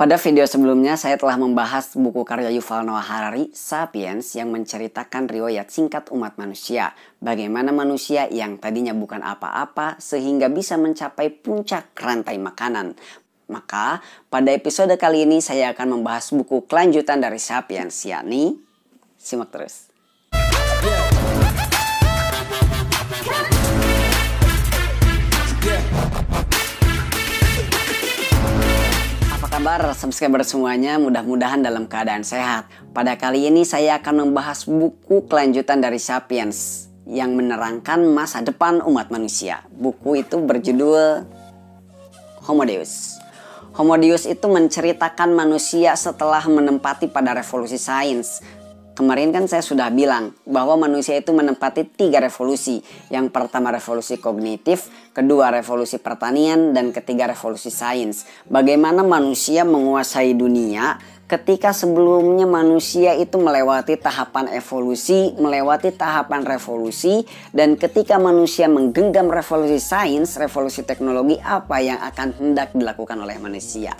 Pada video sebelumnya saya telah membahas buku karya Yuval Noah Harari, Sapiens, yang menceritakan riwayat singkat umat manusia. Bagaimana manusia yang tadinya bukan apa-apa sehingga bisa mencapai puncak rantai makanan. Maka pada episode kali ini saya akan membahas buku kelanjutan dari Sapiens, yakni simak terus. Kabar subscriber semuanya, mudah-mudahan dalam keadaan sehat. Pada kali ini saya akan membahas buku kelanjutan dari Sapiens yang menerangkan masa depan umat manusia. Buku itu berjudul Homo Deus. Homo Deus itu menceritakan manusia setelah menempati pada revolusi sains. Kemarin kan saya sudah bilang bahwa manusia itu menempati 3 revolusi. Yang pertama revolusi kognitif, kedua revolusi pertanian, dan ketiga revolusi sains. Bagaimana manusia menguasai dunia ketika sebelumnya manusia itu melewati tahapan evolusi, melewati tahapan revolusi. Dan ketika manusia menggenggam revolusi sains, revolusi teknologi, apa yang akan hendak dilakukan oleh manusia.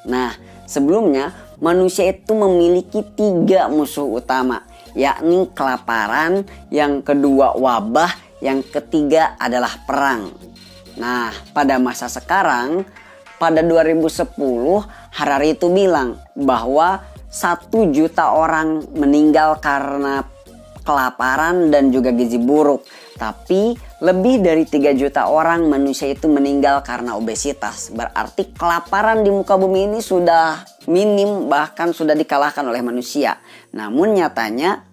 Nah, sebelumnya manusia itu memiliki 3 musuh utama, yakni kelaparan, yang kedua wabah, yang ketiga adalah perang. Nah, pada masa sekarang, pada 2010, Harari itu bilang bahwa 1 juta orang meninggal karena kelaparan dan juga gizi buruk. Tapi lebih dari 3 juta orang manusia itu meninggal karena obesitas. Berarti kelaparan di muka bumi ini sudah minim, bahkan sudah dikalahkan oleh manusia. Namun nyatanya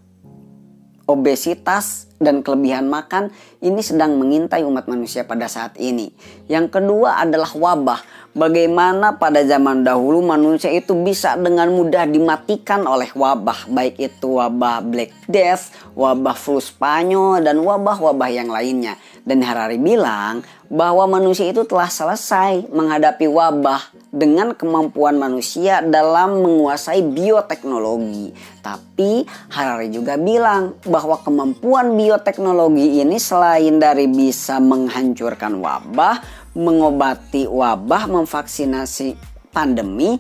obesitas dan kelebihan makan ini sedang mengintai umat manusia pada saat ini. Yang kedua adalah wabah. Bagaimana pada zaman dahulu manusia itu bisa dengan mudah dimatikan oleh wabah. Baik itu wabah Black Death, wabah flu Spanyol, dan wabah-wabah yang lainnya. Dan Harari bilang bahwa manusia itu telah selesai menghadapi wabah dengan kemampuan manusia dalam menguasai bioteknologi. Tapi Harari juga bilang bahwa kemampuan bioteknologi ini selain dari bisa menghancurkan wabah, mengobati wabah, memvaksinasi pandemi,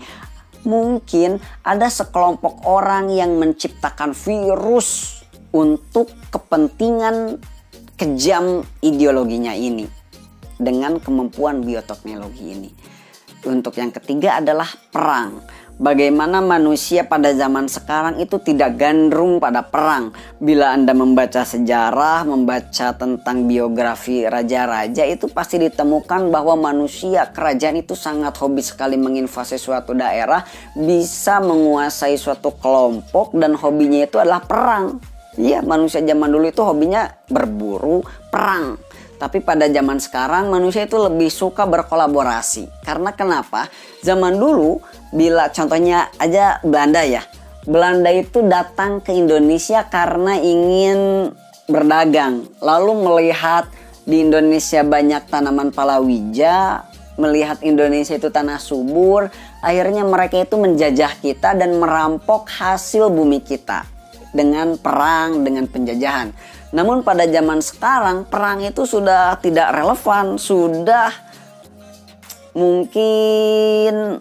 mungkin ada sekelompok orang yang menciptakan virus untuk kepentingan kejam ideologinya ini dengan kemampuan bioteknologi ini. Untuk yang ketiga adalah perang. Bagaimana manusia pada zaman sekarang itu tidak gandrung pada perang. Bila Anda membaca sejarah, membaca tentang biografi raja-raja, itu pasti ditemukan bahwa manusia kerajaan itu sangat hobi sekali menginvasi suatu daerah, bisa menguasai suatu kelompok, dan hobinya itu adalah perang. Iya, manusia zaman dulu itu hobinya berburu, perang. Tapi pada zaman sekarang manusia itu lebih suka berkolaborasi. Karena kenapa? Zaman dulu, bila contohnya aja Belanda ya. Belanda itu datang ke Indonesia karena ingin berdagang. Lalu melihat di Indonesia banyak tanaman palawija, melihat Indonesia itu tanah subur. Akhirnya mereka itu menjajah kita dan merampok hasil bumi kita. Dengan perang, dengan penjajahan. Namun pada zaman sekarang perang itu sudah tidak relevan. Sudah mungkin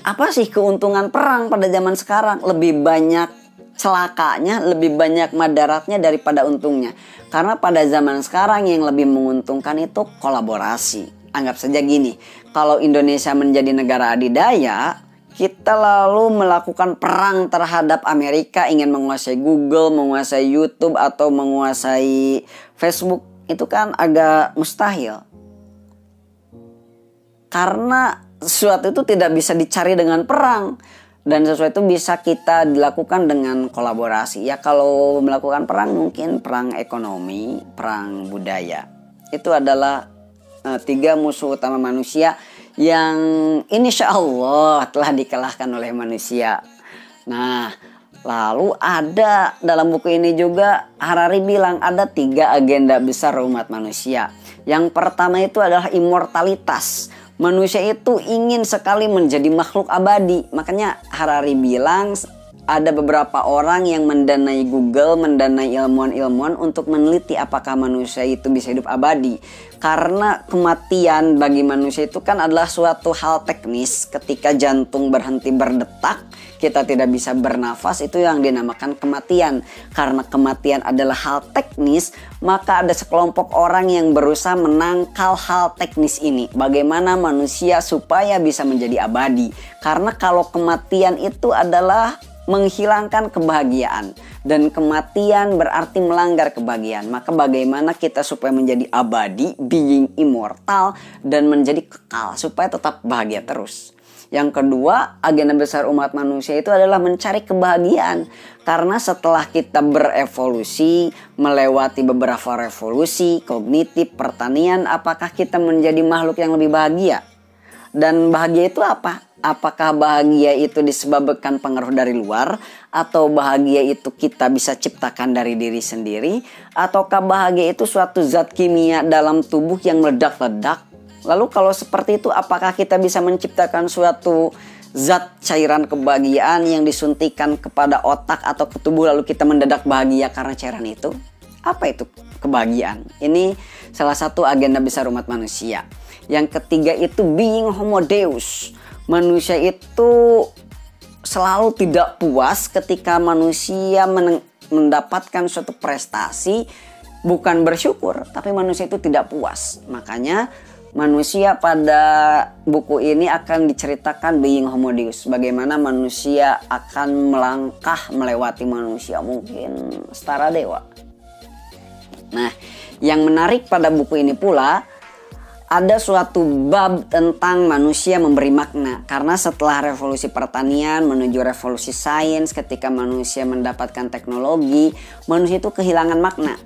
apa sih keuntungan perang pada zaman sekarang? Lebih banyak celakanya, lebih banyak madaratnya daripada untungnya. Karena pada zaman sekarang yang lebih menguntungkan itu kolaborasi. Anggap saja gini, kalau Indonesia menjadi negara adidaya, kita lalu melakukan perang terhadap Amerika, ingin menguasai Google, menguasai YouTube, atau menguasai Facebook, itu kan agak mustahil. Karena sesuatu itu tidak bisa dicari dengan perang. Dan sesuatu itu bisa kita dilakukan dengan kolaborasi. Ya kalau melakukan perang mungkin perang ekonomi, perang budaya. Itu adalah 3 musuh utama manusia yang insya Allah telah dikalahkan oleh manusia. Nah, lalu ada dalam buku ini juga Harari bilang ada 3 agenda besar umat manusia. Yang pertama itu adalah immortalitas. Manusia itu ingin sekali menjadi makhluk abadi. Makanya Harari bilang ada beberapa orang yang mendanai Google, mendanai ilmuwan-ilmuwan untuk meneliti apakah manusia itu bisa hidup abadi. Karena kematian bagi manusia itu kan adalah suatu hal teknis. Ketika jantung berhenti berdetak, kita tidak bisa bernafas, itu yang dinamakan kematian. Karena kematian adalah hal teknis, maka ada sekelompok orang yang berusaha menangkal hal teknis ini. Bagaimana manusia supaya bisa menjadi abadi. Karena kalau kematian itu adalah menghilangkan kebahagiaan, dan kematian berarti melanggar kebahagiaan. Maka bagaimana kita supaya menjadi abadi, being immortal, dan menjadi kekal supaya tetap bahagia terus. Yang kedua, agenda besar umat manusia itu adalah mencari kebahagiaan. Karena setelah kita berevolusi, melewati beberapa revolusi, kognitif, pertanian, apakah kita menjadi makhluk yang lebih bahagia? Dan bahagia itu apa? Apakah bahagia itu disebabkan pengaruh dari luar, atau bahagia itu kita bisa ciptakan dari diri sendiri, ataukah bahagia itu suatu zat kimia dalam tubuh yang meledak-ledak? Lalu kalau seperti itu, apakah kita bisa menciptakan suatu zat cairan kebahagiaan yang disuntikan kepada otak atau ke tubuh lalu kita mendadak bahagia karena cairan itu? Apa itu kebahagiaan? Ini salah satu agenda besar umat manusia. Yang ketiga itu being homo deus. Manusia itu selalu tidak puas ketika manusia mendapatkan suatu prestasi, bukan bersyukur, tapi manusia itu tidak puas. Makanya manusia pada buku ini akan diceritakan being homo deus, bagaimana manusia akan melangkah melewati manusia mungkin setara dewa. Nah, yang menarik pada buku ini pula, ada suatu bab tentang manusia memberi makna. Karena setelah revolusi pertanian menuju revolusi sains, ketika manusia mendapatkan teknologi, manusia itu kehilangan makna.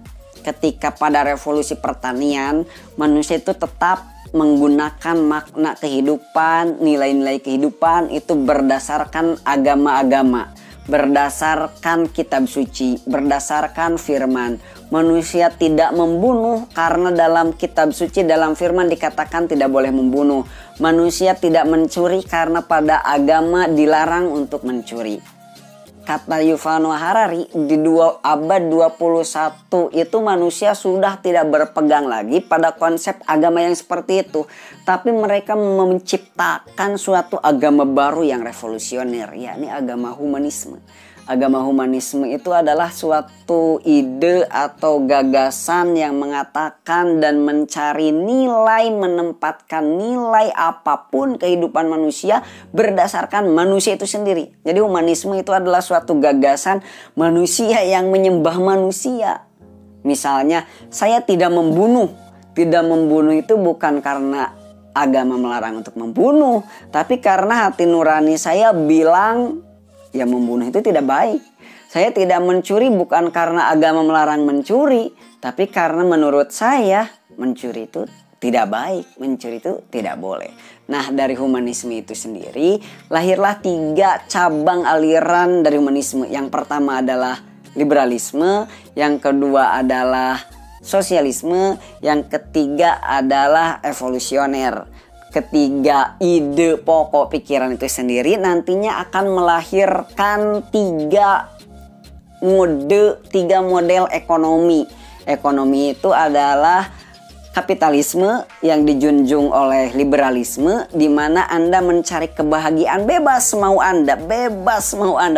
Ketika pada revolusi pertanian, manusia itu tetap menggunakan makna kehidupan, nilai-nilai kehidupan itu berdasarkan agama-agama, berdasarkan kitab suci, berdasarkan firman. Manusia tidak membunuh karena dalam kitab suci, dalam firman dikatakan tidak boleh membunuh. Manusia tidak mencuri karena pada agama dilarang untuk mencuri. Kata Yuval Noah Harari, di abad 21 itu manusia sudah tidak berpegang lagi pada konsep agama yang seperti itu. Tapi mereka menciptakan suatu agama baru yang revolusioner, yakni agama humanisme. Agama humanisme itu adalah suatu ide atau gagasan yang mengatakan dan mencari nilai, menempatkan nilai apapun kehidupan manusia berdasarkan manusia itu sendiri. Jadi humanisme itu adalah suatu gagasan manusia yang menyembah manusia. Misalnya, saya tidak membunuh. Tidak membunuh itu bukan karena agama melarang untuk membunuh, tapi karena hati nurani saya bilang ya membunuh itu tidak baik. Saya tidak mencuri bukan karena agama melarang mencuri, tapi karena menurut saya mencuri itu tidak baik, mencuri itu tidak boleh. Nah, dari humanisme itu sendiri lahirlah 3 cabang aliran dari humanisme. Yang pertama adalah liberalisme, yang kedua adalah sosialisme, yang ketiga adalah evolusioner. Ketiga ide pokok pikiran itu sendiri nantinya akan melahirkan 3 model ekonomi. Ekonomi itu adalah kapitalisme yang dijunjung oleh liberalisme, di mana Anda mencari kebahagiaan bebas mau Anda,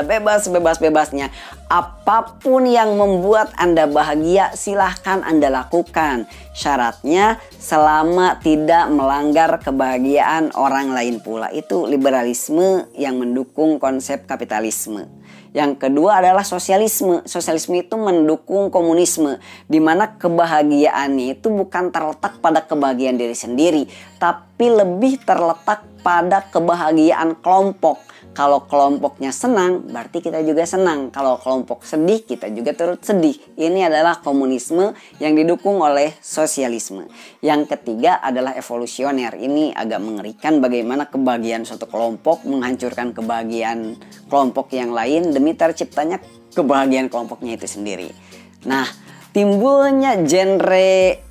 bebas-bebasnya. Apapun yang membuat Anda bahagia silahkan Anda lakukan. Syaratnya selama tidak melanggar kebahagiaan orang lain pula. Itu liberalisme yang mendukung konsep kapitalisme. Yang kedua adalah sosialisme. Sosialisme itu mendukung komunisme, di mana kebahagiaannya itu bukan terletak pada kebahagiaan diri sendiri, tapi lebih terletak pada kebahagiaan kelompok. Kalau kelompoknya senang, berarti kita juga senang. Kalau kelompok sedih, kita juga turut sedih. Ini adalah komunisme yang didukung oleh sosialisme. Yang ketiga adalah evolusioner. Ini agak mengerikan, bagaimana kebahagiaan suatu kelompok menghancurkan kebahagiaan kelompok yang lain demi terciptanya kebahagiaan kelompoknya itu sendiri. Nah, timbulnya genre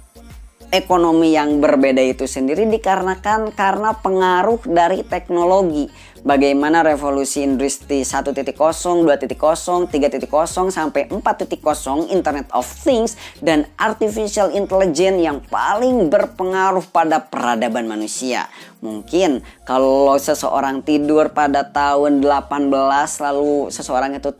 ekonomi yang berbeda itu sendiri dikarenakan karena pengaruh dari teknologi. Bagaimana revolusi industri 1.0, 2.0, 3.0 sampai 4.0, Internet of Things dan artificial intelligence yang paling berpengaruh pada peradaban manusia. Mungkin kalau seseorang tidur pada tahun 18 lalu seseorang itu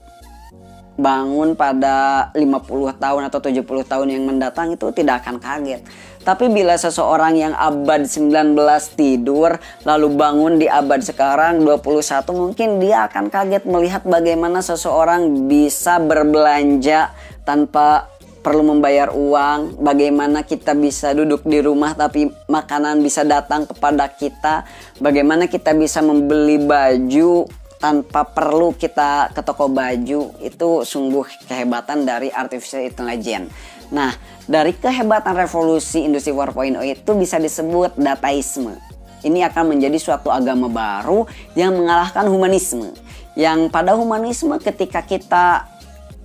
bangun pada 50 tahun atau 70 tahun yang mendatang itu tidak akan kaget. Tapi bila seseorang yang abad 19 tidur lalu bangun di abad sekarang 21, mungkin dia akan kaget melihat bagaimana seseorang bisa berbelanja tanpa perlu membayar uang, bagaimana kita bisa duduk di rumah tapi makanan bisa datang kepada kita, bagaimana kita bisa membeli baju tanpa perlu kita ke toko baju. Itu sungguh kehebatan dari artificial intelligence. Nah, dari kehebatan revolusi industri 4.0 itu bisa disebut dataisme. Ini akan menjadi suatu agama baru yang mengalahkan humanisme. Yang pada humanisme ketika kita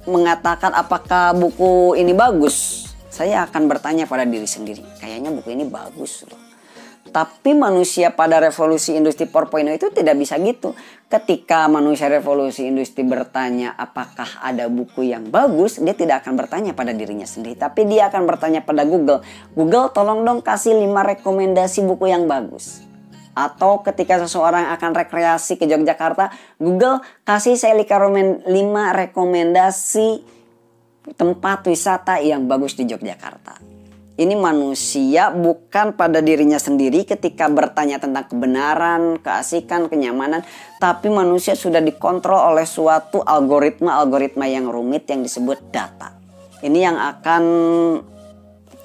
mengatakan apakah buku ini bagus, saya akan bertanya pada diri sendiri, kayaknya buku ini bagus loh. Tapi manusia pada revolusi industri 4.0 itu tidak bisa gitu. Ketika manusia revolusi industri bertanya apakah ada buku yang bagus, dia tidak akan bertanya pada dirinya sendiri, tapi dia akan bertanya pada Google. Google, tolong dong kasih 5 rekomendasi buku yang bagus. Atau ketika seseorang akan rekreasi ke Yogyakarta, Google kasih saya 5 rekomendasi tempat wisata yang bagus di Yogyakarta. Ini manusia bukan pada dirinya sendiri ketika bertanya tentang kebenaran, keasikan, kenyamanan. Tapi manusia sudah dikontrol oleh suatu algoritma yang rumit yang disebut data. Ini yang akan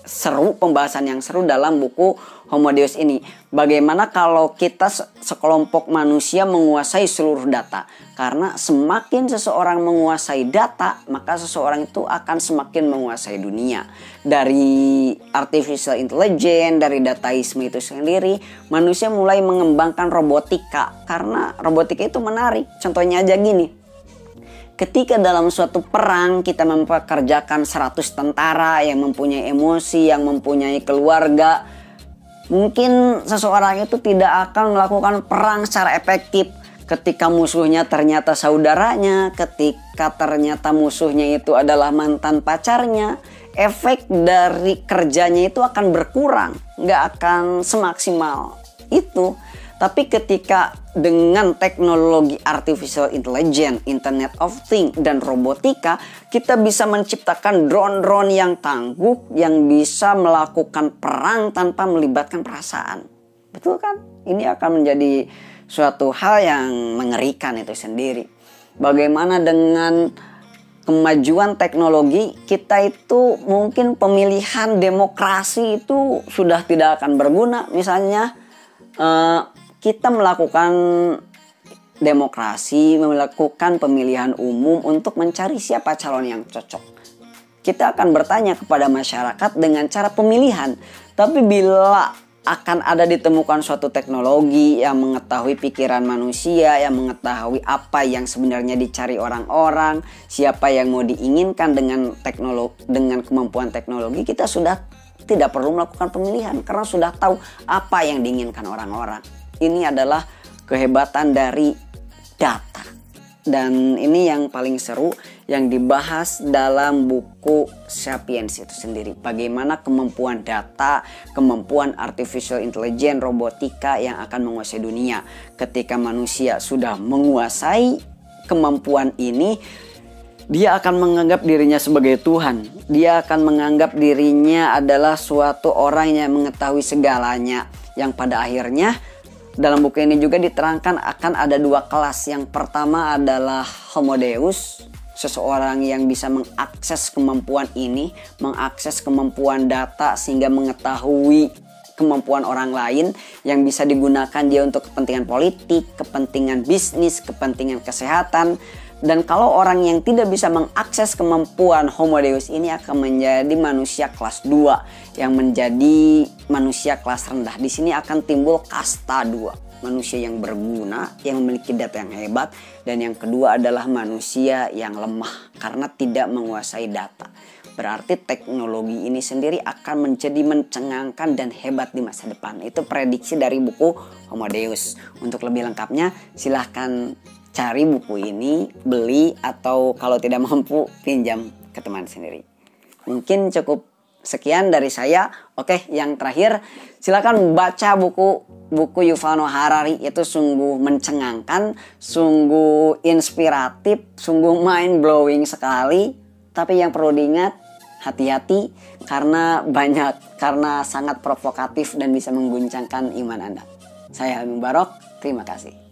seru, pembahasan yang seru dalam buku Homo Deus ini. Bagaimana kalau kita sekelompok manusia menguasai seluruh data. Karena semakin seseorang menguasai data, maka seseorang itu akan semakin menguasai dunia. Dari artificial intelligence, dari dataisme itu sendiri, manusia mulai mengembangkan robotika. Karena robotika itu menarik. Contohnya aja gini. Ketika dalam suatu perang kita mempekerjakan 100 tentara yang mempunyai emosi, yang mempunyai keluarga, mungkin seseorang itu tidak akan melakukan perang secara efektif. Ketika musuhnya ternyata saudaranya, ketika ternyata musuhnya itu adalah mantan pacarnya, efek dari kerjanya itu akan berkurang, nggak akan semaksimal itu. Tapi ketika dengan teknologi artificial intelligence, Internet of Things, dan robotika, kita bisa menciptakan drone-drone yang tangguh yang bisa melakukan perang tanpa melibatkan perasaan. Betul kan? Ini akan menjadi suatu hal yang mengerikan itu sendiri. Bagaimana dengan kemajuan teknologi, kita itu mungkin pemilihan demokrasi itu sudah tidak akan berguna. Misalnya kita melakukan demokrasi, melakukan pemilihan umum untuk mencari siapa calon yang cocok. Kita akan bertanya kepada masyarakat dengan cara pemilihan. Tapi bila akan ada ditemukan suatu teknologi yang mengetahui pikiran manusia, yang mengetahui apa yang sebenarnya dicari orang-orang, siapa yang mau diinginkan dengan kemampuan teknologi, kita sudah tidak perlu melakukan pemilihan karena sudah tahu apa yang diinginkan orang-orang. Ini adalah kehebatan dari data. Dan ini yang paling seru yang dibahas dalam buku Sapiens itu sendiri. Bagaimana kemampuan data, kemampuan artificial intelligence, robotika yang akan menguasai dunia. Ketika manusia sudah menguasai kemampuan ini, dia akan menganggap dirinya sebagai Tuhan. Dia akan menganggap dirinya adalah suatu orang yang mengetahui segalanya. Yang pada akhirnya dalam buku ini juga diterangkan akan ada 2 kelas. Yang pertama adalah Homo Deus, seseorang yang bisa mengakses kemampuan ini, mengakses kemampuan data sehingga mengetahui kemampuan orang lain yang bisa digunakan dia untuk kepentingan politik, kepentingan bisnis, kepentingan kesehatan. Dan kalau orang yang tidak bisa mengakses kemampuan Homo Deus ini akan menjadi manusia kelas 2, yang menjadi manusia kelas rendah. Di sini akan timbul kasta 2, manusia yang berguna, yang memiliki data yang hebat, dan yang kedua adalah manusia yang lemah karena tidak menguasai data. berarti teknologi ini sendiri akan menjadi mencengangkan dan hebat di masa depan. Itu prediksi dari buku Homo Deus. Untuk lebih lengkapnya silahkan cari buku ini, beli, atau kalau tidak mampu pinjam ke teman sendiri. Mungkin cukup sekian dari saya. Oke, yang terakhir silakan baca buku Yuval Noah Harari. Itu sungguh mencengangkan, sungguh inspiratif, sungguh mind blowing sekali. Tapi yang perlu diingat, hati-hati karena sangat provokatif dan bisa mengguncangkan iman Anda. Saya Helmi Barok, terima kasih.